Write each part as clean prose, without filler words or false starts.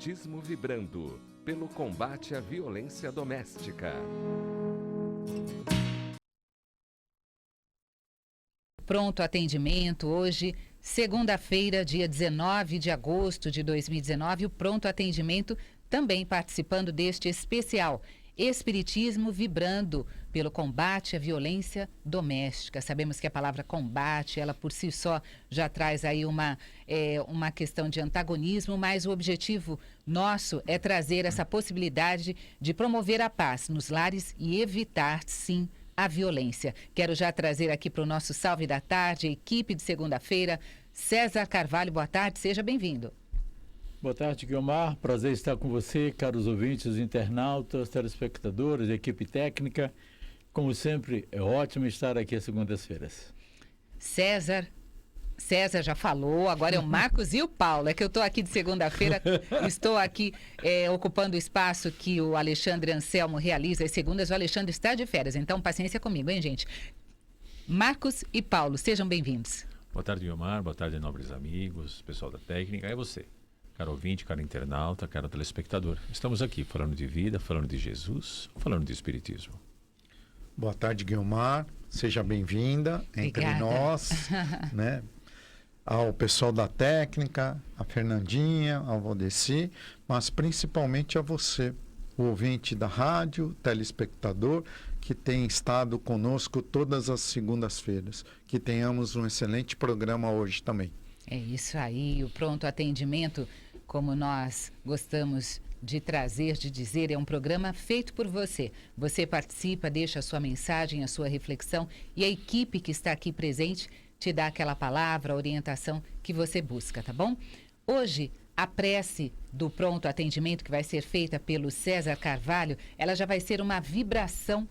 Espiritismo Vibrando, pelo combate à violência doméstica. Pronto atendimento hoje, segunda-feira, dia 19 de agosto de 2019, o Pronto Atendimento também participando deste especial Espiritismo Vibrando pelo combate à violência doméstica. Sabemos que a palavra combate, ela por si só já traz aí uma questão de antagonismo, mas o objetivo nosso é trazer essa possibilidade de promover a paz nos lares e evitar, sim, a violência. Quero já trazer aqui para o nosso Salve da Tarde, a equipe de segunda-feira, César Carvalho. Boa tarde, seja bem-vindo. Boa tarde, Guilmar. Prazer estar com você, caros ouvintes, internautas, telespectadores, equipe técnica. Como sempre, é ótimo estar aqui às segundas-feiras. César já falou, agora é o Marcos e o Paulo. É que eu estou aqui de segunda-feira, estou aqui ocupando o espaço que o Alexandre Anselmo realiza às segundas. O Alexandre está de férias, então paciência comigo, hein, gente? Marcos e Paulo, sejam bem-vindos. Boa tarde, Guilmar. Boa tarde, nobres amigos, pessoal da técnica. É você, caro ouvinte, caro internauta, caro telespectador. Estamos aqui falando de vida, falando de Jesus, falando de Espiritismo. Boa tarde, Guilmar. Seja bem-vinda entre nós, né? Ao pessoal da técnica, a Fernandinha, ao Valdeci, mas principalmente a você, o ouvinte da rádio, telespectador, que tem estado conosco todas as segundas-feiras. Que tenhamos um excelente programa hoje também. É isso aí, o Pronto Atendimento, como nós gostamos de trazer, de dizer, é um programa feito por você. Você participa, deixa a sua mensagem, a sua reflexão e a equipe que está aqui presente te dá aquela palavra, a orientação que você busca, tá bom? Hoje, a prece do Pronto Atendimento que vai ser feita pelo César Carvalho, ela já vai ser uma vibração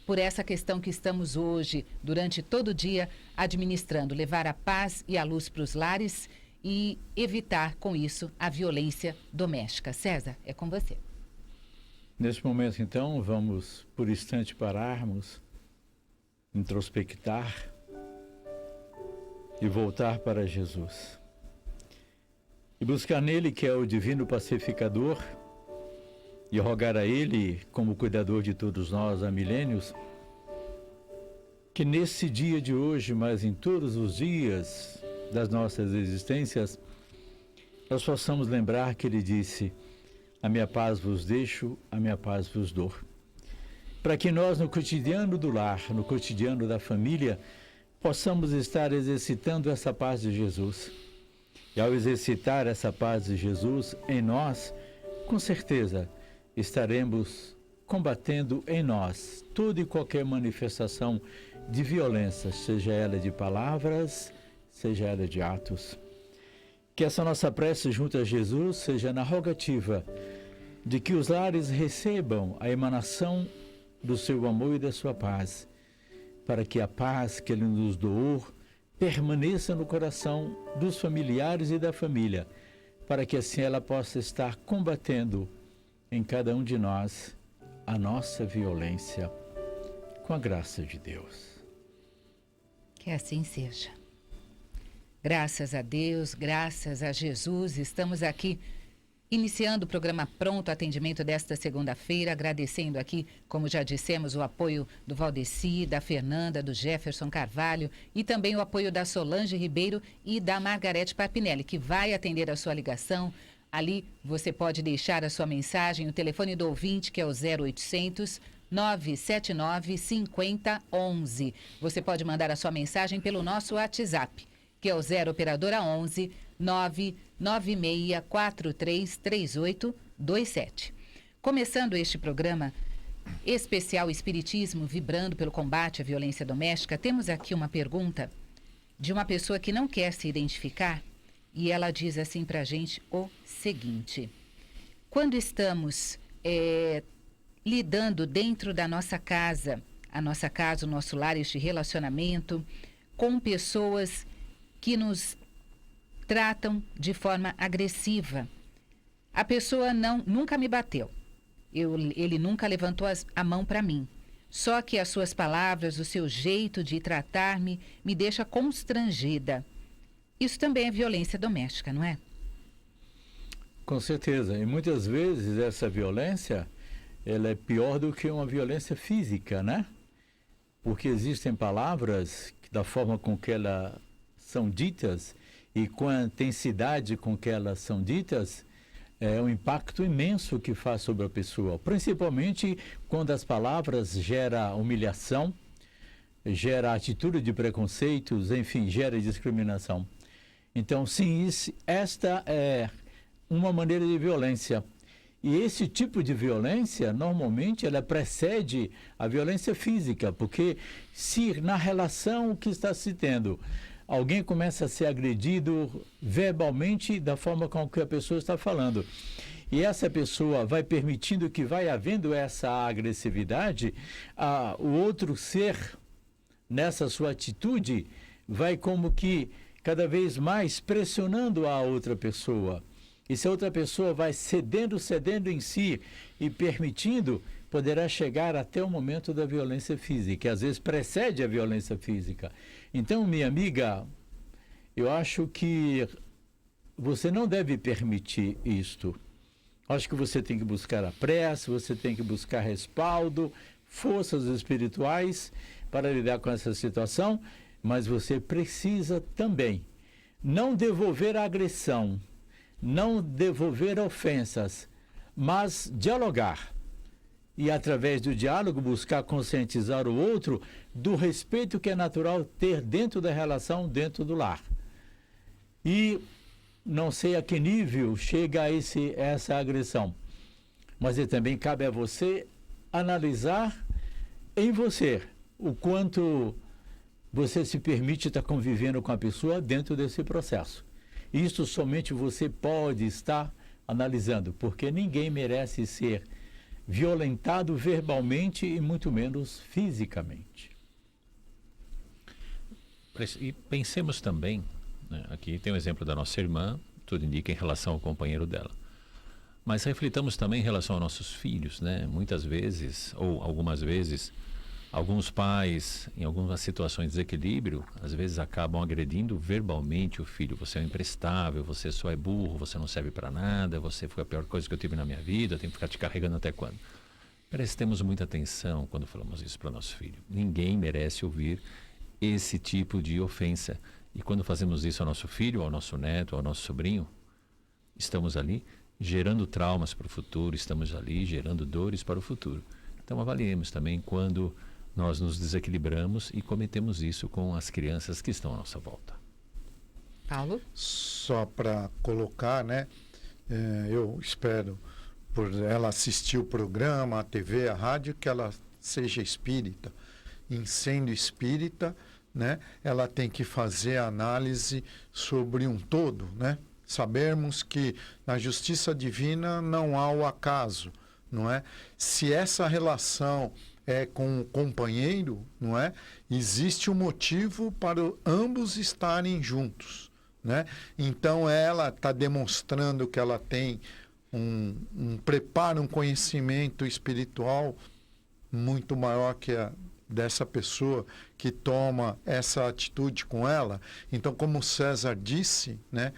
por essa questão que estamos hoje, durante todo o dia, administrando, levar a paz e a luz para os lares e evitar, com isso, a violência doméstica. César, é com você. Nesse momento, então, vamos, por instante, pararmos, introspectar e voltar para Jesus. E buscar nele, que é o divino pacificador, e rogar a ele, como cuidador de todos nós há milênios, que nesse dia de hoje, mas em todos os dias das nossas existências, nós possamos lembrar que ele disse: a minha paz vos deixo, a minha paz vos dou. Para que nós, no cotidiano do lar, no cotidiano da família, possamos estar exercitando essa paz de Jesus. E ao exercitar essa paz de Jesus em nós, com certeza estaremos combatendo em nós toda e qualquer manifestação de violência, seja ela de palavras, seja ela de atos. Que essa nossa prece junto a Jesus seja na rogativa de que os lares recebam a emanação do seu amor e da sua paz, para que a paz que ele nos doou permaneça no coração dos familiares e da família, para que assim ela possa estar combatendo em cada um de nós a nossa violência, com a graça de Deus. Que assim seja. Graças a Deus, graças a Jesus, estamos aqui iniciando o programa Pronto Atendimento desta segunda-feira, agradecendo aqui, como já dissemos, o apoio do Valdeci, da Fernanda, do Jefferson Carvalho e também o apoio da Solange Ribeiro e da Margarete Papinelli, que vai atender a sua ligação. Ali você pode deixar a sua mensagem, o telefone do ouvinte, que é o 0800 979 5011. Você pode mandar a sua mensagem pelo nosso WhatsApp, que é o 0 operadora 11 996433827. Começando este programa especial Espiritismo Vibrando pelo combate à violência doméstica, temos aqui uma pergunta de uma pessoa que não quer se identificar e ela diz assim pra gente o seguinte: quando estamos lidando dentro da nossa casa, o nosso lar, este relacionamento, com pessoas que nos tratam de forma agressiva. A pessoa nunca me bateu. Ele nunca levantou a mão para mim. Só que as suas palavras, o seu jeito de tratar-me, me deixa constrangida. Isso também é violência doméstica, não é? Com certeza. E muitas vezes essa violência, ela é pior do que uma violência física, né? Porque existem palavras que, da forma com que elas são ditas e com a intensidade com que elas são ditas, é um impacto imenso que faz sobre a pessoa. Principalmente quando as palavras geram humilhação, gera atitude de preconceitos, enfim, gera discriminação. Então, sim, esta é uma maneira de violência. E esse tipo de violência, normalmente, ela precede a violência física, porque se na relação que está se tendo, alguém começa a ser agredido verbalmente da forma com que a pessoa está falando, e essa pessoa vai permitindo que vai havendo essa agressividade, o outro ser, nessa sua atitude, vai como que cada vez mais pressionando a outra pessoa. E se a outra pessoa vai cedendo em si e permitindo, poderá chegar até o momento da violência física, que às vezes precede a violência física. Então, minha amiga, eu acho que você não deve permitir isto. Acho que você tem que buscar a prece, você tem que buscar respaldo, forças espirituais para lidar com essa situação, mas você precisa também não devolver a agressão, não devolver ofensas, mas dialogar. E através do diálogo buscar conscientizar o outro do respeito que é natural ter dentro da relação, dentro do lar. E não sei a que nível chega essa agressão, mas também cabe a você analisar em você o quanto você se permite estar convivendo com a pessoa dentro desse processo. Isso somente você pode estar analisando, porque ninguém merece ser violentado verbalmente e muito menos fisicamente. E pensemos também, né, aqui tem o exemplo da nossa irmã, tudo indica em relação ao companheiro dela. Mas reflitamos também em relação aos nossos filhos, né? Muitas vezes, ou algumas vezes, alguns pais, em algumas situações de desequilíbrio, às vezes acabam agredindo verbalmente o filho. Você é imprestável, você só é burro, você não serve para nada, você foi a pior coisa que eu tive na minha vida, eu tenho que ficar te carregando até quando? Prestemos muita atenção quando falamos isso para o nosso filho. Ninguém merece ouvir esse tipo de ofensa. E quando fazemos isso ao nosso filho, ao nosso neto, ao nosso sobrinho, estamos ali gerando traumas para o futuro, estamos ali gerando dores para o futuro. Então avaliemos também quando nós nos desequilibramos e cometemos isso com as crianças que estão à nossa volta. Paulo? Só para colocar, né? Eu espero, por ela assistir o programa, a TV, a rádio, que ela seja espírita. Em sendo espírita, né? Ela tem que fazer a análise sobre um todo, né? Sabermos que na justiça divina não há o acaso, não é? Se essa relação é com o companheiro, não é? Existe um motivo para ambos estarem juntos, né? Então ela está demonstrando que ela tem um preparo, um conhecimento espiritual muito maior que a dessa pessoa que toma essa atitude com ela. Então, como César disse, né?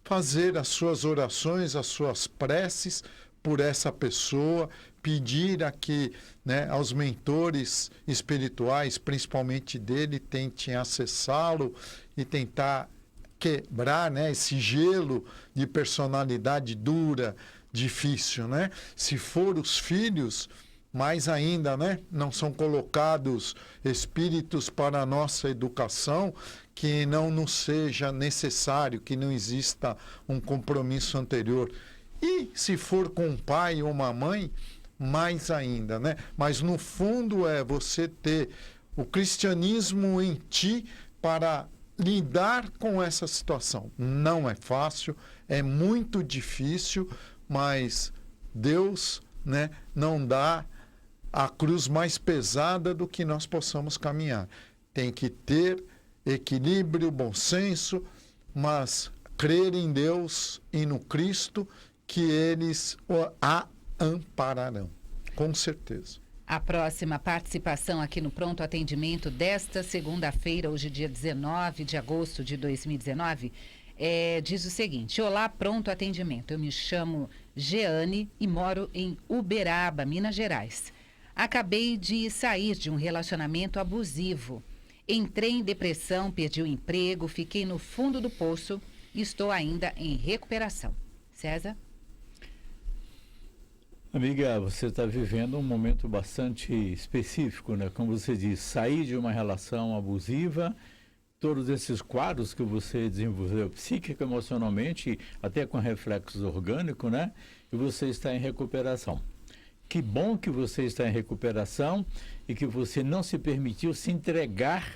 Fazer as suas orações, as suas preces por essa pessoa, pedir a que, né, aos mentores espirituais, principalmente dele, tentem acessá-lo e tentar quebrar, né, esse gelo de personalidade dura, difícil, né? Se for os filhos, mais ainda, né, não são colocados espíritos para a nossa educação, que não nos seja necessário, que não exista um compromisso anterior. E se for com um pai ou uma mãe, mais ainda, né? Mas no fundo é você ter o cristianismo em ti para lidar com essa situação. Não é fácil, é muito difícil, mas Deus, né, não dá a cruz mais pesada do que nós possamos caminhar. Tem que ter equilíbrio, bom senso, mas crer em Deus e no Cristo, que eles a ampararão, com certeza. A próxima participação aqui no Pronto Atendimento desta segunda-feira, hoje dia 19 de agosto de 2019, diz o seguinte: olá, pronto atendimento. Eu me chamo Jeane e moro em Uberaba, Minas Gerais. Acabei de sair de um relacionamento abusivo. Entrei em depressão, perdi o emprego, fiquei no fundo do poço e estou ainda em recuperação. César? Amiga, você está vivendo um momento bastante específico, né? Como você diz, sair de uma relação abusiva, todos esses quadros que você desenvolveu psíquico, emocionalmente, até com reflexos orgânicos, né? E você está em recuperação. Que bom que você está em recuperação e que você não se permitiu se entregar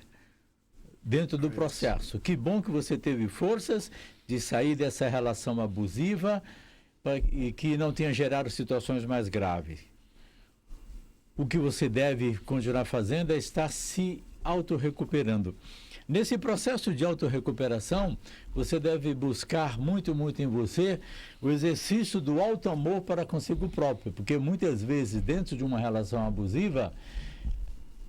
dentro do processo. Que bom que você teve forças de sair dessa relação abusiva e que não tenha gerado situações mais graves. O que você deve continuar fazendo é estar se autorrecuperando. Nesse processo de autorrecuperação, você deve buscar muito, muito em você o exercício do auto-amor para consigo próprio, porque muitas vezes dentro de uma relação abusiva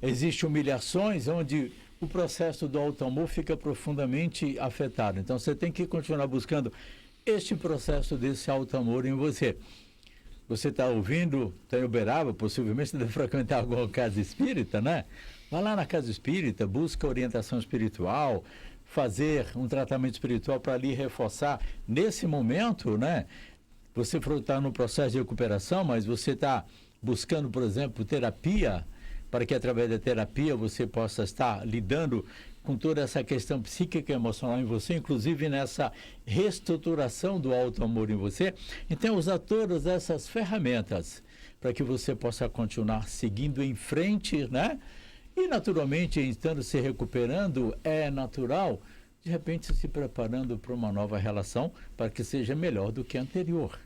existem humilhações onde o processo do auto-amor fica profundamente afetado. Então você tem que continuar buscando este processo desse auto-amor em você. Você está ouvindo, está em Uberaba, possivelmente você deve frequentar alguma casa espírita, né? Vai lá na casa espírita, busca orientação espiritual, fazer um tratamento espiritual para ali reforçar. Nesse momento, né? Você está no processo de recuperação, mas você está buscando, por exemplo, terapia, para que através da terapia você possa estar lidando com toda essa questão psíquica e emocional em você, inclusive nessa reestruturação do auto-amor em você. Então, usar todas essas ferramentas para que você possa continuar seguindo em frente, né? E, naturalmente, estando se recuperando, é natural, de repente, se preparando para uma nova relação, para que seja melhor do que a anterior.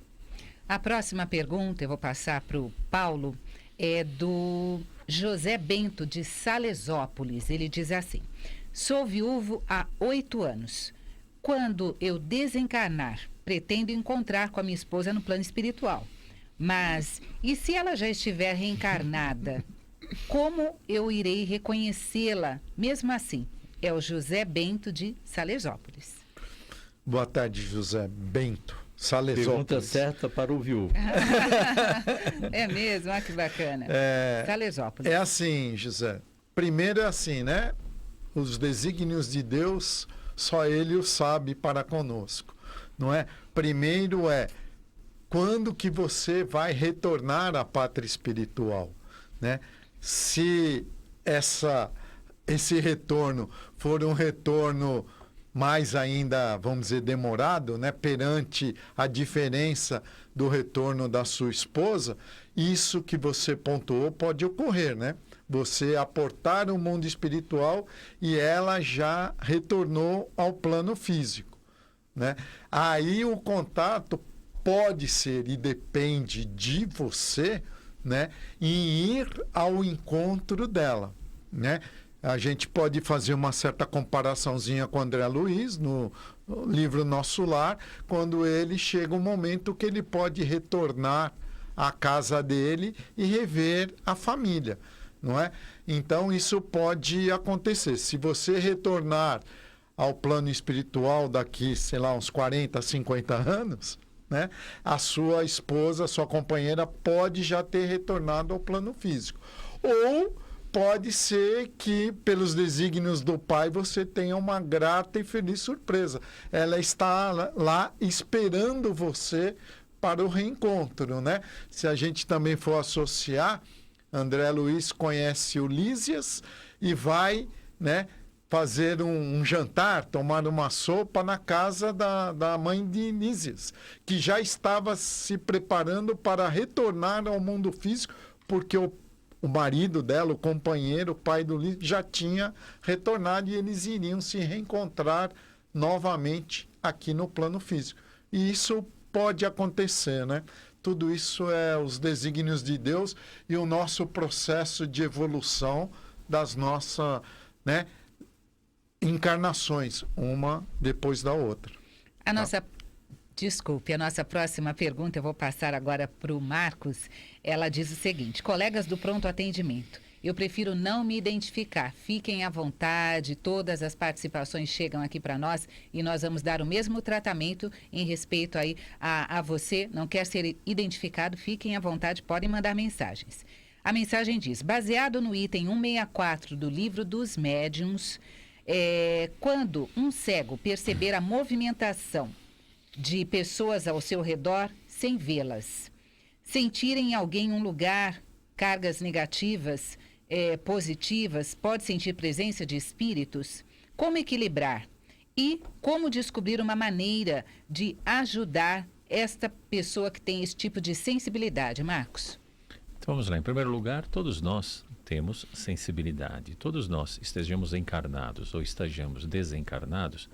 A próxima pergunta, eu vou passar para o Paulo, é do José Bento, de Salesópolis. Ele diz assim: sou viúvo há 8 anos. Quando eu desencarnar, pretendo encontrar com a minha esposa no plano espiritual. Mas, e se ela já estiver reencarnada? Como eu irei reconhecê-la mesmo assim? É o José Bento, de Salesópolis. Boa tarde, José Bento. Salesópolis. Pergunta certa para o viúvo. É mesmo? Olha que bacana. Salesópolis. É assim, José. Primeiro é assim, né? Os desígnios de Deus, só Ele o sabe para conosco, não é? Primeiro é, quando que você vai retornar à pátria espiritual, né? Se esse retorno for um retorno mais ainda, vamos dizer, demorado, né? Perante a diferença do retorno da sua esposa, isso que você pontuou pode ocorrer, né? Você aportar o mundo espiritual e ela já retornou ao plano físico, né? Aí o contato pode ser, e depende de você, né, em ir ao encontro dela, né? A gente pode fazer uma certa comparaçãozinha com o André Luiz no livro Nosso Lar, quando ele chega um momento que ele pode retornar à casa dele e rever a família, não é? Então isso pode acontecer. Se você retornar ao plano espiritual daqui, sei lá, uns 40, 50 anos, né? A sua esposa, a sua companheira pode já ter retornado ao plano físico. Ou pode ser que, pelos desígnios do Pai, você tenha uma grata e feliz surpresa. Ela está lá esperando você para o reencontro, né? Se a gente também for associar, André Luiz conhece o Lísias e vai, né, fazer um jantar, tomar uma sopa na casa da mãe de Lísias, que já estava se preparando para retornar ao mundo físico, porque o marido dela, o companheiro, o pai do Lísias, já tinha retornado e eles iriam se reencontrar novamente aqui no plano físico. E isso pode acontecer, né? Tudo isso é os desígnios de Deus e o nosso processo de evolução das nossas, né, encarnações, uma depois da outra. A nossa próxima pergunta eu vou passar agora para o Marcos. Ela diz o seguinte: colegas do pronto atendimento, Eu prefiro não me identificar. Fiquem à vontade, todas as participações chegam aqui para nós e nós vamos dar o mesmo tratamento em respeito aí a você. Não quer ser identificado? Fiquem à vontade, podem mandar mensagens. A mensagem diz: baseado no item 164 do Livro dos Médiuns, quando um cego perceber a movimentação de pessoas ao seu redor sem vê-las, sentir em alguém um lugar, cargas negativas, positivas, pode sentir presença de espíritos, como equilibrar e como descobrir uma maneira de ajudar esta pessoa que tem esse tipo de sensibilidade, Marcos? Então vamos lá. Em primeiro lugar, todos nós temos sensibilidade. Todos nós, estejamos encarnados ou estejamos desencarnados,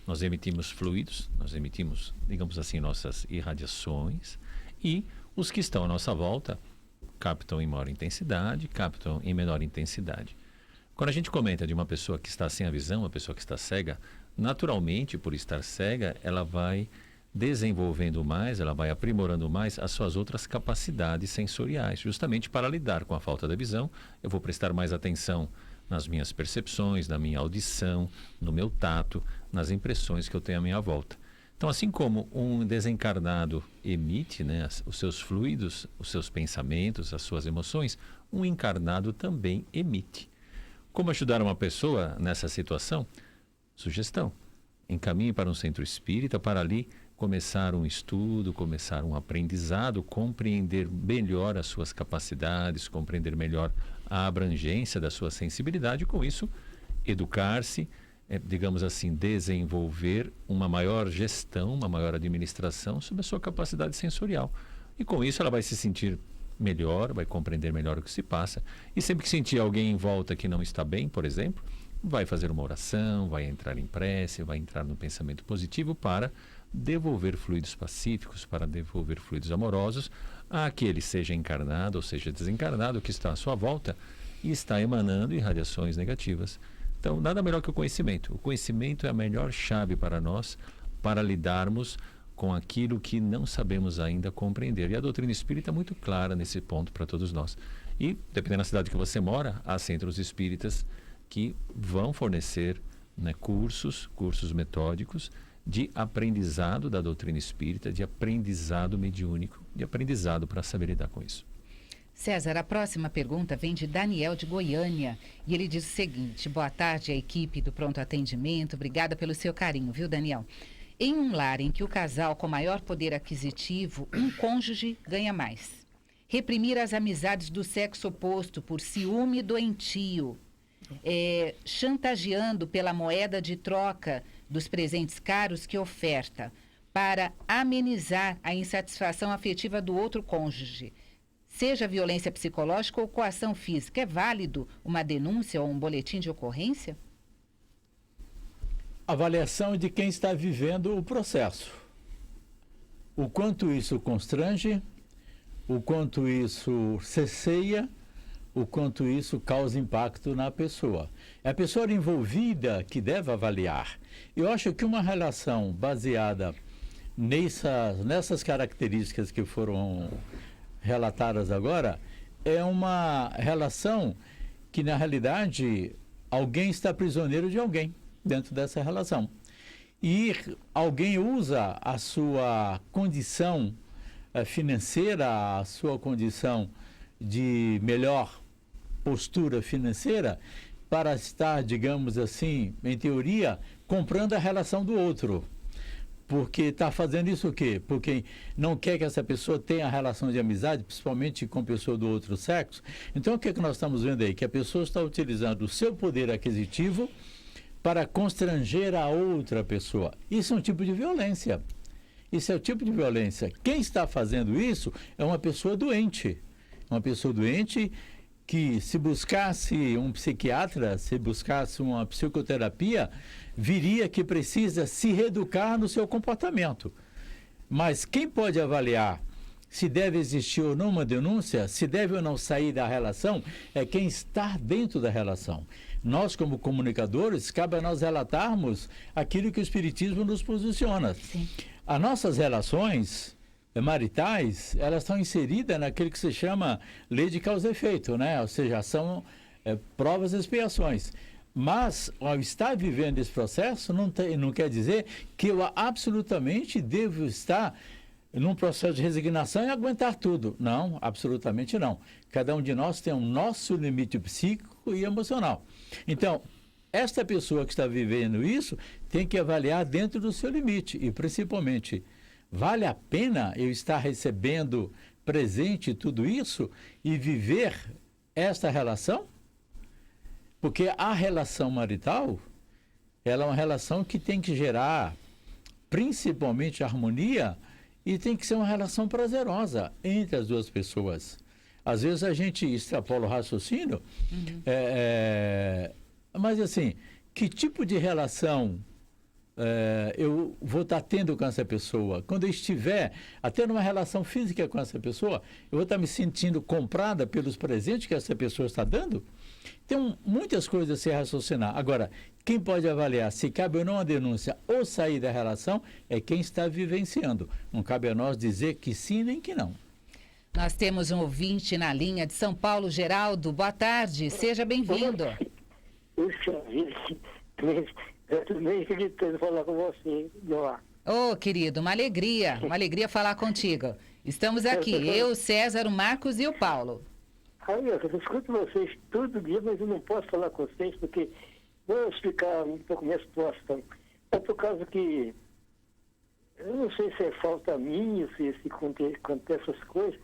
nós emitimos fluidos, nós emitimos, digamos assim, nossas irradiações, e os que estão à nossa volta captam em maior intensidade, captam em menor intensidade. Quando a gente comenta de uma pessoa que está sem a visão, uma pessoa que está cega, naturalmente, por estar cega, ela vai desenvolvendo mais, ela vai aprimorando mais as suas outras capacidades sensoriais, justamente para lidar com a falta da visão. Eu vou prestar mais atenção nas minhas percepções, na minha audição, no meu tato, nas impressões que eu tenho à minha volta. Então, assim como um desencarnado emite, né, os seus fluidos, os seus pensamentos, as suas emoções, um encarnado também emite. Como ajudar uma pessoa nessa situação? Sugestão: encaminhe para um centro espírita para ali começar um estudo, começar um aprendizado, compreender melhor as suas capacidades, compreender melhor a abrangência da sua sensibilidade e, com isso, educar-se, digamos assim, desenvolver uma maior gestão, uma maior administração sobre a sua capacidade sensorial. E com isso ela vai se sentir melhor, vai compreender melhor o que se passa. E sempre que sentir alguém em volta que não está bem, por exemplo, vai fazer uma oração, vai entrar em prece, vai entrar no pensamento positivo para devolver fluidos pacíficos, para devolver fluidos amorosos àquele, seja encarnado ou seja desencarnado, que está à sua volta e está emanando irradiações negativas. Então, nada melhor que o conhecimento. O conhecimento é a melhor chave para nós, para lidarmos com aquilo que não sabemos ainda compreender. E a doutrina espírita é muito clara nesse ponto para todos nós. E, dependendo da cidade que você mora, há centros espíritas que vão fornecer, né, cursos metódicos de aprendizado da doutrina espírita, de aprendizado mediúnico, de aprendizado para saber lidar com isso. César, a próxima pergunta vem de Daniel de Goiânia e ele diz o seguinte: boa tarde à equipe do Pronto Atendimento, obrigada pelo seu carinho, viu, Daniel? Em um lar em que o casal com maior poder aquisitivo, um cônjuge ganha mais. Reprimir as amizades do sexo oposto por ciúme doentio, chantageando pela moeda de troca dos presentes caros que oferta, para amenizar a insatisfação afetiva do outro cônjuge, seja violência psicológica ou coação física. É válido uma denúncia ou um boletim de ocorrência? Avaliação de quem está vivendo o processo. O quanto isso constrange, o quanto isso cesseia, o quanto isso causa impacto na pessoa. É a pessoa envolvida que deve avaliar. Eu acho que uma relação baseada nessas características que foram relatadas agora é uma relação que, na realidade, alguém está prisioneiro de alguém dentro dessa relação. E alguém usa a sua condição financeira, a sua condição de melhor postura financeira para estar, digamos assim, em teoria, comprando a relação do outro. Porque está fazendo isso o quê? Porque não quer que essa pessoa tenha relação de amizade, principalmente com pessoa do outro sexo. Então, o que nós estamos vendo aí? Que a pessoa está utilizando o seu poder aquisitivo para constranger a outra pessoa. Isso é um tipo de violência. Isso é o tipo de violência. Quem está fazendo isso é uma pessoa doente. Uma pessoa doente que, se buscasse um psiquiatra, se buscasse uma psicoterapia, viria que precisa se reeducar no seu comportamento. Mas quem pode avaliar se deve existir ou não uma denúncia, se deve ou não sair da relação, é quem está dentro da relação. Nós, como comunicadores, cabe a nós relatarmos aquilo que o Espiritismo nos posiciona. Sim. As nossas relações maritais, elas estão inseridas naquele que se chama lei de causa e efeito, né? Ou seja, são provas e expiações. Mas, ao estar vivendo esse processo, não quer dizer que eu absolutamente devo estar num processo de resignação e aguentar tudo. Não, absolutamente não. Cada um de nós tem um nosso limite psíquico e emocional. Então, esta pessoa que está vivendo isso tem que avaliar dentro do seu limite e, principalmente, vale a pena eu estar recebendo presente tudo isso e viver esta relação? Porque a relação marital, ela é uma relação que tem que gerar principalmente harmonia e tem que ser uma relação prazerosa entre as duas pessoas. Às vezes a gente extrapola o raciocínio, mas assim, que tipo de relação eu vou estar tendo com essa pessoa? Quando eu estiver até numa relação física com essa pessoa, eu vou estar me sentindo comprada pelos presentes que essa pessoa está dando? Tem muitas coisas a se raciocinar. Agora, quem pode avaliar se cabe ou não a denúncia ou sair da relação é quem está vivenciando. Não cabe a nós dizer que sim nem que não. Nós temos um ouvinte na linha de São Paulo, Geraldo. Boa tarde, seja bem-vindo. Eu também acreditando falar com você, Noah. Ô, querido, uma alegria falar contigo. Estamos aqui, eu, César, o Marcos e o Paulo. Eu escuto vocês todo dia, mas eu não posso falar com vocês, porque vou explicar um pouco minha situação. É por causa que, eu não sei se é falta minha, se acontece essas coisas.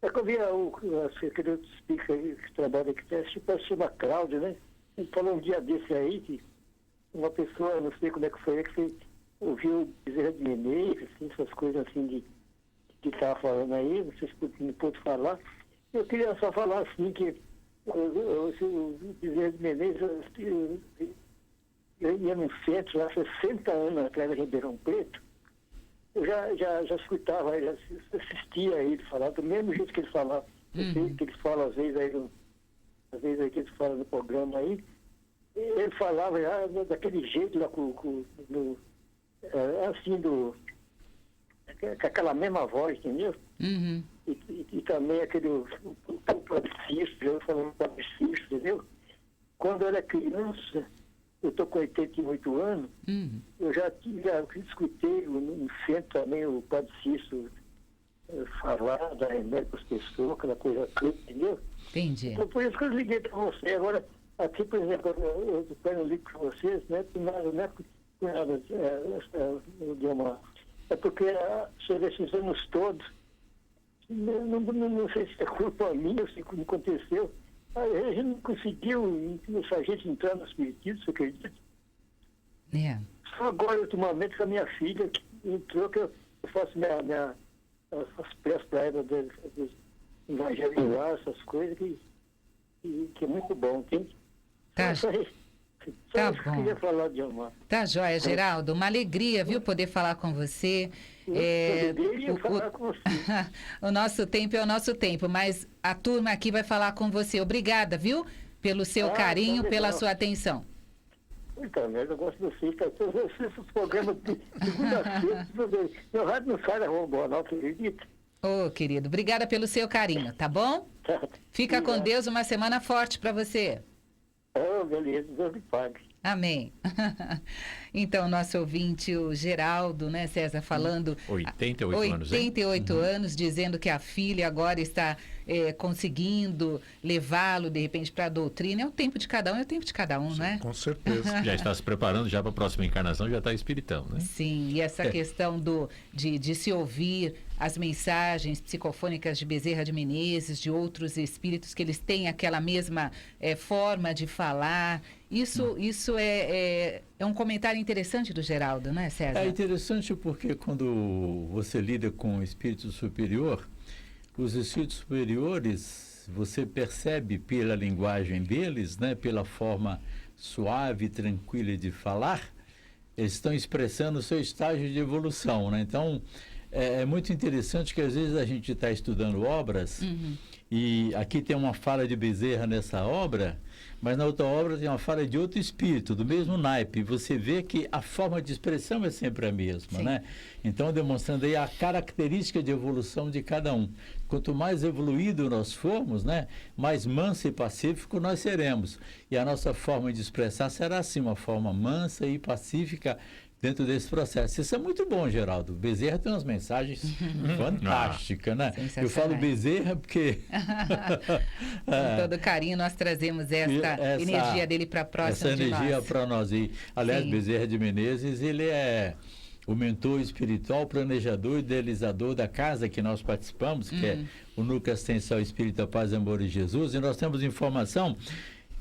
É que eu vi aquele outro speaker que trabalha aqui, se chama Cláudio, né? Ele falou um dia desse aí, que uma pessoa, não sei como é que foi, que ouviu Bezerra de Menezes, assim, essas coisas assim que estava falando aí, não sei se não pôde falar. Eu queria só falar assim que o Bezerra de Menezes, eu ia num centro lá 60 anos atrás de Ribeirão Preto, eu já escutava, já assistia a ele falar, do mesmo jeito que ele falava, que ele fala às vezes aí que ele fala no programa aí, ele falava daquele jeito lá assim com aquela mesma voz, entendeu? Uhum. E também aquele o Padre Cícero, eu falando do Padre Cícero, entendeu? Quando eu era criança, eu estou com 88 anos, eu já escutei no centro também o Padre Cícero falar da remédio para as pessoas, aquela coisa toda, entendeu? Entendi. Então, por isso que eu liguei para você. Agora, aqui, por exemplo, eu tenho um livro para vocês, né? É porque sobre esses anos todos, não sei se é culpa minha ou se não aconteceu, a gente não conseguiu, a gente entrar no espiritismo, você acredita? É. Só agora, ultimamente, com a minha filha, que entrou, que eu faço as peças para ela dos evangelizar, essas coisas, que é muito bom, entende? Tá. Tá Só bom. queria falar de uma. Tá joia, Geraldo. Uma alegria, viu, poder falar com você. Eu poderia falar com você. O nosso tempo é o nosso tempo, mas a turma aqui vai falar com você. Obrigada, viu, pelo seu carinho, tá pela legal. sua atenção. Puta merda, eu gosto de você, cara. Eu assisto os programas de segunda-feira. Meu rádio não sai da Rua não, você acredita? Ô, querido, obrigada pelo seu carinho, tá bom? Fica com Deus, uma semana forte para você. Beleza, Deus lhe pague. Amém. Então, nosso ouvinte, o Geraldo, né, César, falando... 88 anos, hein? 88 anos, dizendo que a filha agora está conseguindo levá-lo, de repente, para a doutrina. É o tempo de cada um, né? Com certeza. Já está se preparando já para a próxima encarnação, já está espiritão, né? Sim, e essa questão de se ouvir as mensagens psicofônicas de Bezerra de Menezes, de outros espíritos, que eles têm aquela mesma forma de falar. Isso é um comentário interessante do Geraldo, né, César? É interessante porque quando você lida com o espírito superior, os espíritos superiores, você percebe pela linguagem deles, né, pela forma suave e tranquila de falar, eles estão expressando o seu estágio de evolução, né? Então, é muito interessante que às vezes a gente está estudando obras, e aqui tem uma fala de Bezerra nessa obra, mas na outra obra tem uma fala de outro espírito, do mesmo naipe. Você vê que a forma de expressão é sempre a mesma, né? Então, demonstrando aí a característica de evolução de cada um. Quanto mais evoluído nós formos, né, mais manso e pacífico nós seremos. E a nossa forma de expressar será, assim, uma forma mansa e pacífica dentro desse processo. Isso é muito bom, Geraldo. Bezerra tem umas mensagens fantásticas, né? Eu falo Bezerra porque... Com todo carinho, nós trazemos essa energia dele para a próxima de nós. Essa energia para nós. E, aliás, Bezerra de Menezes, ele é o mentor espiritual, planejador e idealizador da casa que nós participamos, que é o Núcleo Assistencial Espírita Paz, Amor e Jesus, e nós temos informação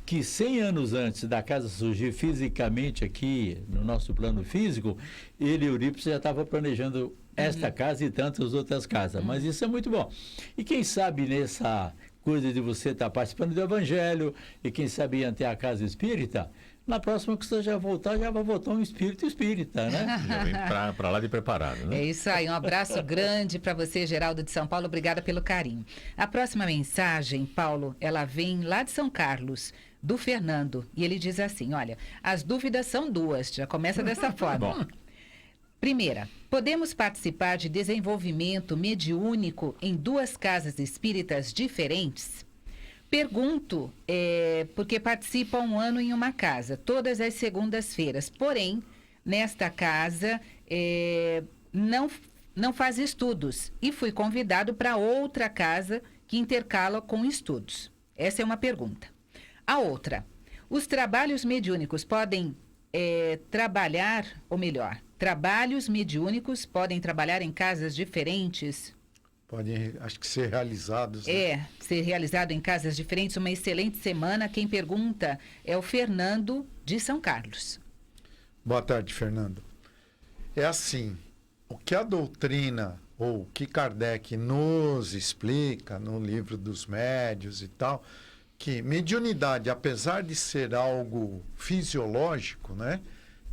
que 100 anos antes da casa surgir fisicamente aqui, no nosso plano físico, ele e Eurípides já estavam planejando esta casa e tantas outras casas. Mas isso é muito bom. E quem sabe nessa coisa de você estar participando do Evangelho, e quem sabe ir até a casa espírita, na próxima que você já vai voltar um espírito espírita, né? Já vem para lá de preparado, né? É isso aí, um abraço grande para você, Geraldo de São Paulo, obrigada pelo carinho. A próxima mensagem, Paulo, ela vem lá de São Carlos, do Fernando, e ele diz assim, olha, as dúvidas são duas, já começa dessa forma. Bom. Primeira, podemos participar de desenvolvimento mediúnico em duas casas espíritas diferentes? Pergunto, porque participo há um ano em uma casa, todas as segundas-feiras. Porém, nesta casa, não faz estudos. E fui convidado para outra casa que intercala com estudos. Essa é uma pergunta. A outra, os trabalhos mediúnicos podem trabalhar, ou melhor, trabalhos mediúnicos podem trabalhar em casas diferentes? Podem, acho que ser realizados. Né? Ser realizado em casas diferentes. Uma excelente semana. Quem pergunta é o Fernando de São Carlos. Boa tarde, Fernando. É assim, o que a doutrina, ou o que Kardec nos explica no livro dos médios e tal, que mediunidade, apesar de ser algo fisiológico, né?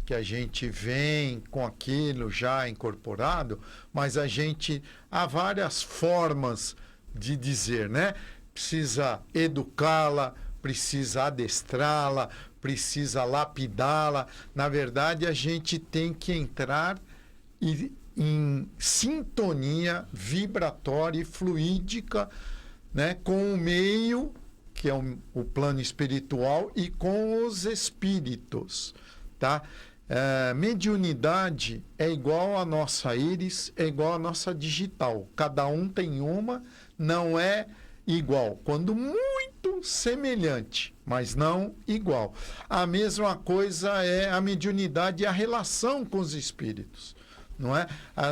Que a gente vem com aquilo já incorporado, mas há várias formas de dizer, né? Precisa educá-la, precisa adestrá-la, precisa lapidá-la. Na verdade, a gente tem que entrar em sintonia vibratória e fluídica, né? Com o meio, que é o plano espiritual, e com os espíritos, tá? Mediunidade é igual a nossa íris, é igual a nossa digital. Cada um tem uma, não é igual. Quando muito semelhante, mas não igual. A mesma coisa é a mediunidade e a relação com os espíritos. Não é?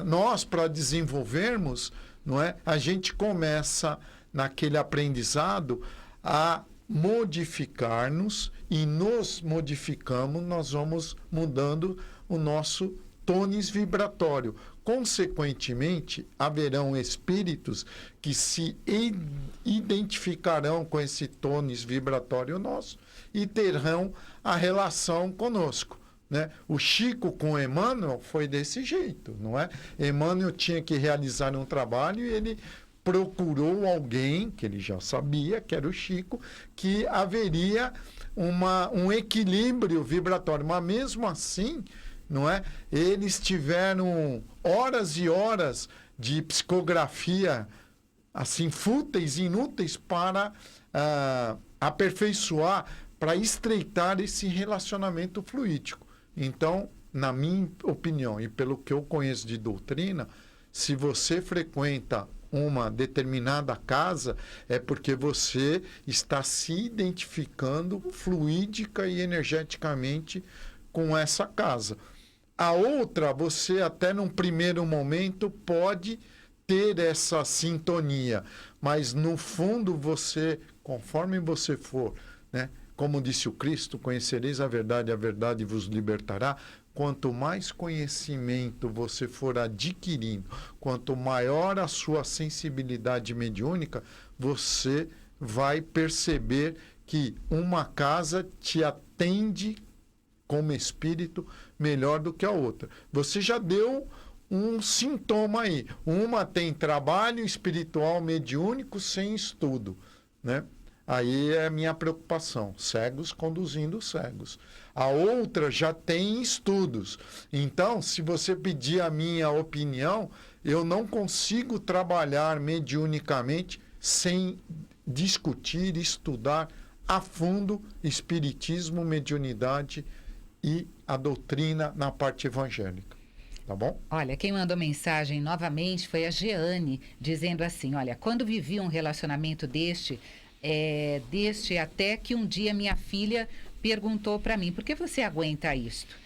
Nós, para desenvolvermos, não é? A gente começa naquele aprendizado a modificar-nos, e nos modificamos, nós vamos mudando o nosso tônus vibratório. Consequentemente, haverão espíritos que se identificarão com esse tônus vibratório nosso e terão a relação conosco, né? O Chico com Emmanuel foi desse jeito, não é? Emmanuel tinha que realizar um trabalho e ele procurou alguém, que ele já sabia, que era o Chico, que haveria um equilíbrio vibratório. Mas mesmo assim, não é? Eles tiveram horas e horas de psicografia assim, fúteis e inúteis para aperfeiçoar, para estreitar esse relacionamento fluídico. Então, na minha opinião, e pelo que eu conheço de doutrina, se você frequenta uma determinada casa, é porque você está se identificando fluídica e energeticamente com essa casa. A outra, você até num primeiro momento pode ter essa sintonia, mas no fundo você, conforme você for, né, como disse o Cristo, conhecereis a verdade vos libertará. Quanto mais conhecimento você for adquirindo, quanto maior a sua sensibilidade mediúnica, você vai perceber que uma casa te atende como espírito melhor do que a outra. Você já deu um sintoma aí. Uma tem trabalho espiritual mediúnico sem estudo, né? Aí é minha preocupação, cegos conduzindo cegos. A outra já tem estudos. Então, se você pedir a minha opinião, eu não consigo trabalhar mediunicamente sem discutir, estudar a fundo espiritismo, mediunidade e a doutrina na parte evangélica. Tá bom? Olha, quem mandou mensagem novamente foi a Jeane, dizendo assim, olha, quando vivi um relacionamento deste até que um dia minha filha perguntou para mim, por que você aguenta isto?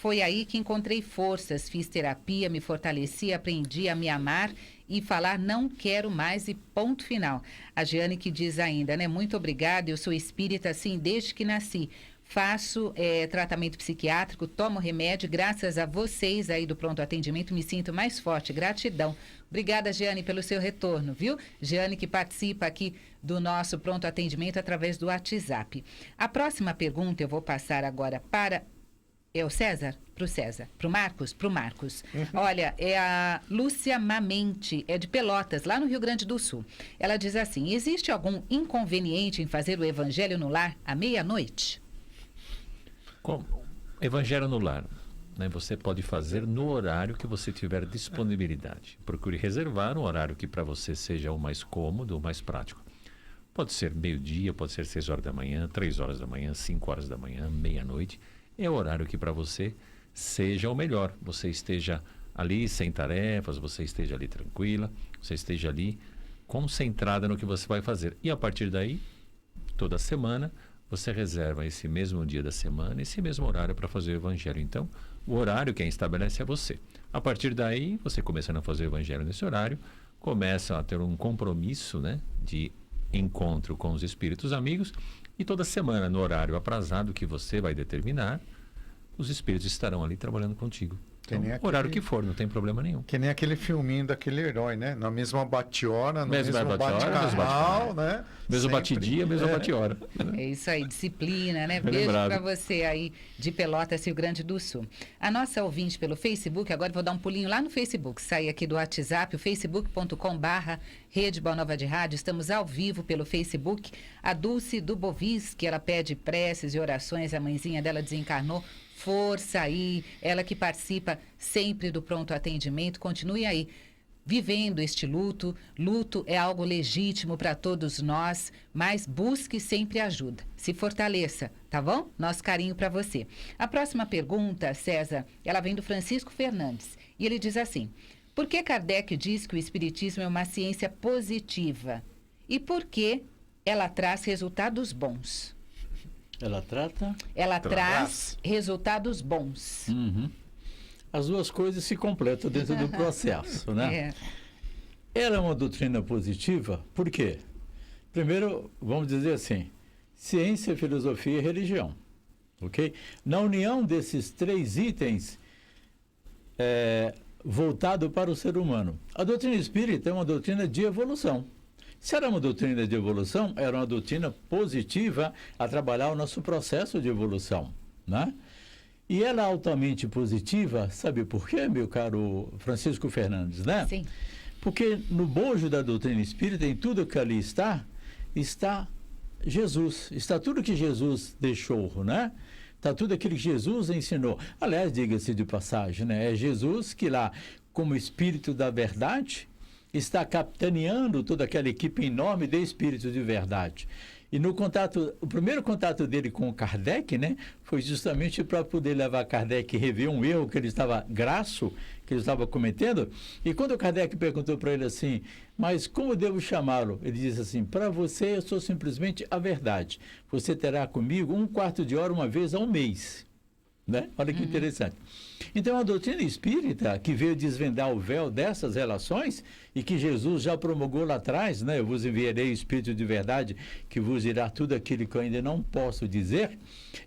Foi aí que encontrei forças, fiz terapia, me fortaleci, aprendi a me amar e falar não quero mais e ponto final. A Jeane que diz ainda, né? Muito obrigada, eu sou espírita assim desde que nasci. Faço tratamento psiquiátrico, tomo remédio, graças a vocês aí do pronto atendimento me sinto mais forte, gratidão. Obrigada, Jeane, pelo seu retorno, viu? Jeane que participa aqui do nosso pronto atendimento através do WhatsApp. A próxima pergunta eu vou passar agora para... É o César? Para o César. Para o Marcos? Para o Marcos. Olha, é a Lúcia Mamente, é de Pelotas, lá no Rio Grande do Sul. Ela diz assim, existe algum inconveniente em fazer o evangelho no lar à meia-noite? Evangelho no lar, né? Você pode fazer no horário que você tiver disponibilidade. Procure reservar um horário que para você seja o mais cômodo, o mais prático. Pode ser meio-dia, pode ser 6 horas da manhã, 3 horas da manhã, 5 horas da manhã, meia-noite. É o horário que para você seja o melhor. Você esteja ali sem tarefas, você esteja ali tranquila, você esteja ali concentrada no que você vai fazer. E a partir daí, toda semana, você reserva esse mesmo dia da semana, esse mesmo horário para fazer o evangelho. Então, o horário quem estabelece é você. A partir daí, você começando a fazer o evangelho nesse horário, começa a ter um compromisso, né, de encontro com os espíritos amigos, e toda semana, no horário aprazado que você vai determinar, os espíritos estarão ali trabalhando contigo. Então, horário que for, não tem problema nenhum. Que nem aquele filminho daquele herói, né? Na mesma bate-hora, no mesmo bate-canal, né? Mesmo bate-dia, mesmo bate-hora. É isso aí, disciplina, né? Beijo para você aí de Pelotas, Rio Grande do Sul. A nossa ouvinte pelo Facebook, agora vou dar um pulinho lá no Facebook, sair aqui do WhatsApp, o facebook.com/Rede Boa Nova de Rádio. Estamos ao vivo pelo Facebook. A Dulce do Bovis, que ela pede preces e orações, a mãezinha dela desencarnou. Força aí, ela que participa sempre do pronto atendimento, continue aí vivendo este luto. Luto é algo legítimo para todos nós, mas busque sempre ajuda. Se fortaleça, tá bom? Nosso carinho para você. A próxima pergunta, César, ela vem do Francisco Fernandes e ele diz assim, por que Kardec diz que o espiritismo é uma ciência positiva? E por que ela traz resultados bons? Ela trata? Ela traz resultados bons. Uhum. As duas coisas se completam dentro do processo, né? Ela é uma doutrina positiva, por quê? Primeiro, vamos dizer assim, ciência, filosofia e religião, ok? Na união desses 3 itens, voltado para o ser humano. A doutrina espírita é uma doutrina de evolução. Se era uma doutrina de evolução, era uma doutrina positiva a trabalhar o nosso processo de evolução, né? E ela é altamente positiva, sabe por quê, meu caro Francisco Fernandes, né? Sim. Porque no bojo da doutrina espírita, em tudo que ali está Jesus, está tudo que Jesus deixou, né? Está tudo aquilo que Jesus ensinou. Aliás, diga-se de passagem, né? É Jesus que lá, como Espírito da Verdade, está capitaneando toda aquela equipe enorme de espíritos de verdade. E no contato, o primeiro contato dele com Kardec, né, foi justamente para poder levar Kardec a rever um erro que ele estava graço, que ele estava cometendo. E quando Kardec perguntou para ele assim, mas como devo chamá-lo? Ele disse assim, para você eu sou simplesmente a verdade. Você terá comigo 1/4 de hora uma vez ao mês. Né? Olha que interessante. Então, a doutrina espírita, que veio desvendar o véu dessas relações e que Jesus já promulgou lá atrás, né? Eu vos enviarei o Espírito de verdade que vos dirá tudo aquilo que eu ainda não posso dizer,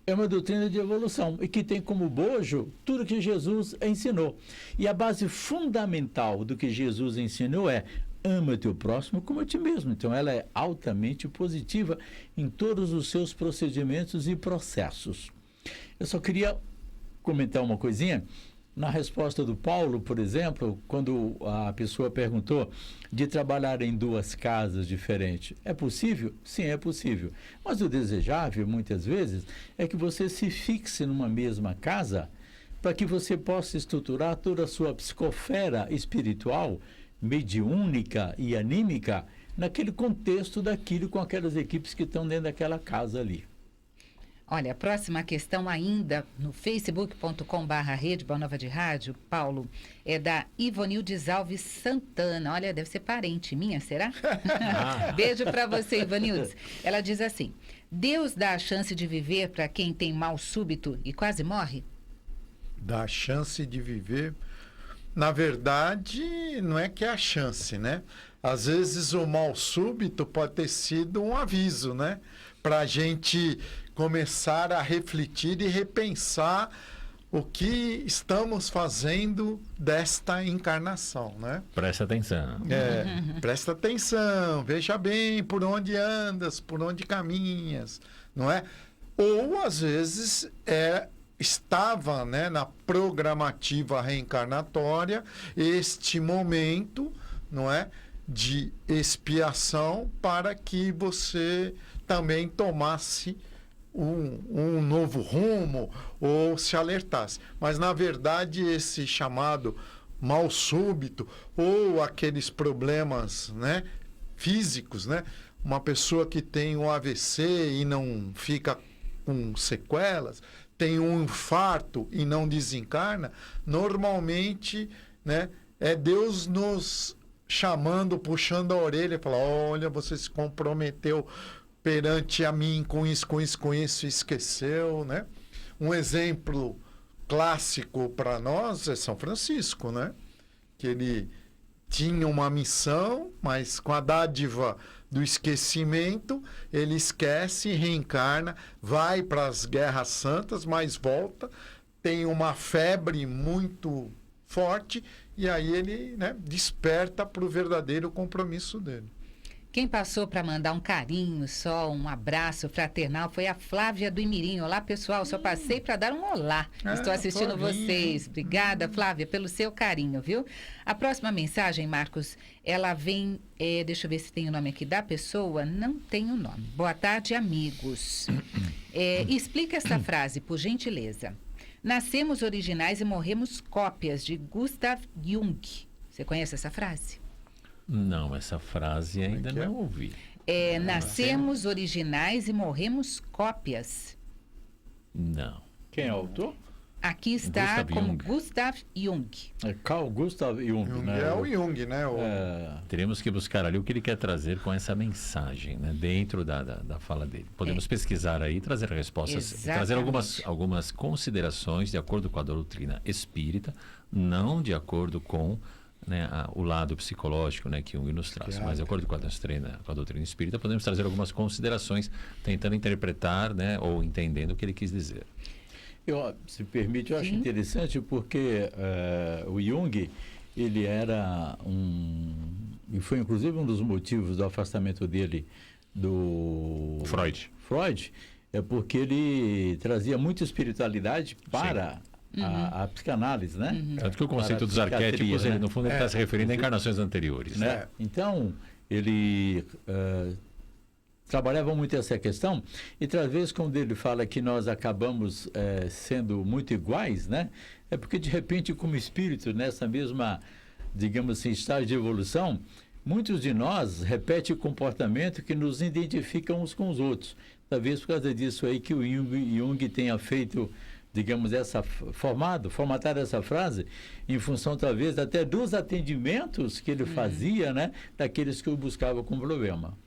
é uma doutrina de evolução e que tem como bojo tudo que Jesus ensinou. E a base fundamental do que Jesus ensinou é ama teu próximo como a ti mesmo. Então, ela é altamente positiva em todos os seus procedimentos e processos. Eu só queria comentar uma coisinha, na resposta do Paulo, por exemplo, quando a pessoa perguntou de trabalhar em 2 casas diferentes. É possível? Sim, é possível. Mas o desejável, muitas vezes, é que você se fixe numa mesma casa para que você possa estruturar toda a sua psicosfera espiritual, mediúnica e anímica, naquele contexto daquilo com aquelas equipes que estão dentro daquela casa ali. Olha, a próxima questão ainda no facebook.com/rede Boa Nova de Rádio, Paulo, é da Ivonildes Alves Santana. Olha, deve ser parente minha, será? Beijo para você, Ivonildes. Ela diz assim: Deus dá a chance de viver para quem tem mal súbito e quase morre? Dá a chance de viver. Na verdade, não é que é a chance, né? Às vezes o mal súbito pode ter sido um aviso, né? Para a gente começar a refletir e repensar o que estamos fazendo desta encarnação, né? Presta atenção. Presta atenção, veja bem por onde andas, por onde caminhas, não é? Ou, às vezes, estava, né, na programativa reencarnatória este momento, não é, de expiação para que você também tomasse um novo rumo ou se alertasse. Mas, na verdade, esse chamado mal súbito ou aqueles problemas, né, físicos, né, uma pessoa que tem um AVC e não fica com sequelas, tem um infarto e não desencarna, normalmente, né, é Deus nos chamando, puxando a orelha e falando: olha, você se comprometeu perante a mim com isso, esqueceu, né? Um exemplo clássico para nós é São Francisco, né? Que ele tinha uma missão, mas com a dádiva do esquecimento, ele esquece, reencarna, vai para as guerras santas, mas volta, tem uma febre muito forte, e aí ele, né, desperta para o verdadeiro compromisso dele. Quem passou para mandar um carinho, só um abraço fraternal, foi a Flávia do Imirim. Olá, pessoal, só passei para dar um olá. Estou assistindo vocês. Obrigada, Flávia, pelo seu carinho, viu? A próxima mensagem, Marcos, ela vem, deixa eu ver se tem o nome aqui da pessoa. Não tem o nome. Boa tarde, amigos. Explica essa frase, por gentileza. Nascemos originais e morremos cópias, de Gustav Jung. Você conhece essa frase? Não, essa frase ainda não ouvi. Nascemos originais e morremos cópias. Não. Quem é o autor? Aqui está Gustav como Jung. Gustav Jung. É Carl Gustav Jung, né? É o Jung, né? Teremos que buscar ali o que ele quer trazer com essa mensagem, né, dentro da fala dele. Podemos pesquisar aí e trazer respostas, trazer algumas considerações de acordo com a doutrina espírita, não de acordo com, né, o lado psicológico, né, que Jung nos traz, mas de acordo com a doutrina espírita, podemos trazer algumas considerações tentando interpretar, né, ou entendendo o que ele quis dizer. Se permite, eu acho interessante porque o Jung, ele era e foi inclusive um dos motivos do afastamento dele do Freud, é porque ele trazia muita espiritualidade para a psicanálise, né? Tanto que o conceito dos arquétipos, ele, no fundo, ele está se referindo a encarnações anteriores. Né? Então, ele trabalhava muito essa questão, e talvez quando ele fala que nós acabamos sendo muito iguais, né? É porque, de repente, como espírito, nessa mesma, digamos assim, estágio de evolução, muitos de nós repetem o comportamento que nos identificam uns com os outros. Talvez por causa disso aí que o Jung tenha feito, digamos, formatado essa frase em função, talvez, até dos atendimentos que ele fazia, né? Daqueles que o buscavam com problema.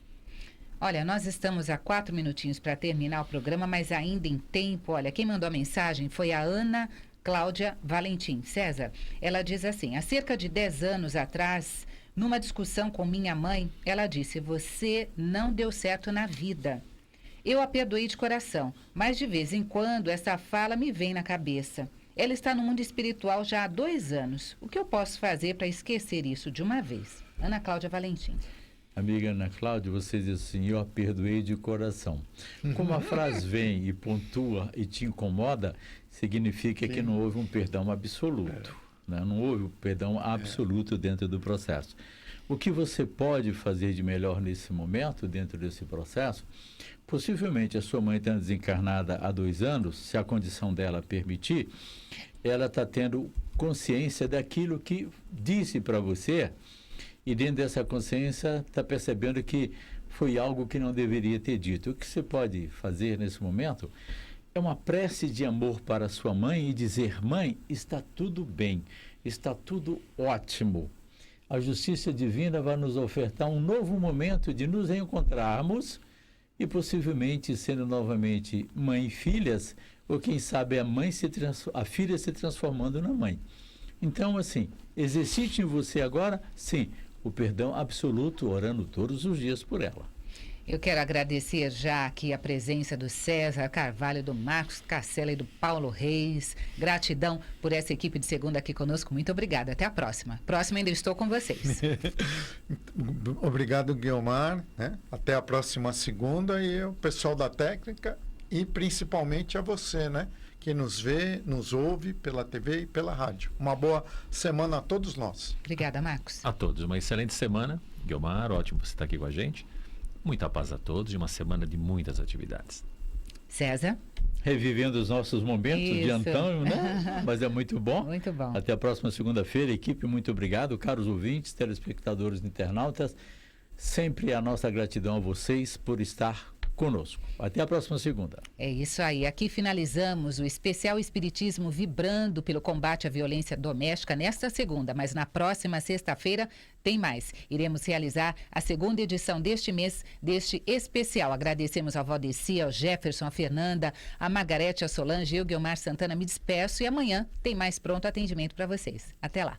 Olha, nós estamos a 4 minutinhos para terminar o programa, mas ainda em tempo. Olha, quem mandou a mensagem foi a Ana Cláudia Valentim. César, ela diz assim: há cerca de 10 anos atrás, numa discussão com minha mãe, ela disse: você não deu certo na vida. Eu a perdoei de coração, mas de vez em quando essa fala me vem na cabeça. Ela está no mundo espiritual já há 2 anos. O que eu posso fazer para esquecer isso de uma vez? Ana Cláudia Valentim. amiga Ana Cláudia, você diz assim, eu a perdoei de coração. Como a frase vem e pontua e te incomoda, significa que não houve um perdão absoluto. Né? Não houve um perdão absoluto dentro do processo. O que você pode fazer de melhor nesse momento, dentro desse processo, possivelmente a sua mãe está desencarnada há 2 anos, se a condição dela permitir, ela está tendo consciência daquilo que disse para você, e dentro dessa consciência está percebendo que foi algo que não deveria ter dito. O que você pode fazer nesse momento é uma prece de amor para sua mãe e dizer, mãe, está tudo bem, está tudo ótimo. A justiça divina vai nos ofertar um novo momento de nos reencontrarmos e possivelmente sendo novamente mãe e filhas, ou quem sabe a filha se transformando na mãe. Então, assim, exercite em você agora, sim, o perdão absoluto, orando todos os dias por ela. Eu quero agradecer já aqui a presença do César Carvalho, do Marcos Carcela e do Paulo Reis. Gratidão por essa equipe de segunda aqui conosco. Muito obrigada. Até a próxima. Próxima ainda estou com vocês. Obrigado, Guiomar. Né? Até a próxima segunda e o pessoal da técnica e principalmente a você, né? Que nos vê, nos ouve pela TV e pela rádio. Uma boa semana a todos nós. Obrigada, Marcos. A todos, uma excelente semana. Guiomar, ótimo você estar aqui com a gente. Muita paz a todos e uma semana de muitas atividades. César. Revivendo os nossos momentos de antão, né? Mas é muito bom. Muito bom. Até a próxima segunda-feira. Equipe, muito obrigado. Caros ouvintes, telespectadores e internautas, sempre a nossa gratidão a vocês por estar conosco. Até a próxima segunda. É isso aí. Aqui finalizamos o especial Espiritismo vibrando pelo combate à violência doméstica nesta segunda, mas na próxima sexta-feira tem mais. Iremos realizar a segunda edição deste mês, deste especial. Agradecemos ao Valdeci, ao Jefferson, a Fernanda, a Margarete, a Solange, eu, Guiomar Santana, me despeço e amanhã tem mais pronto atendimento para vocês. Até lá.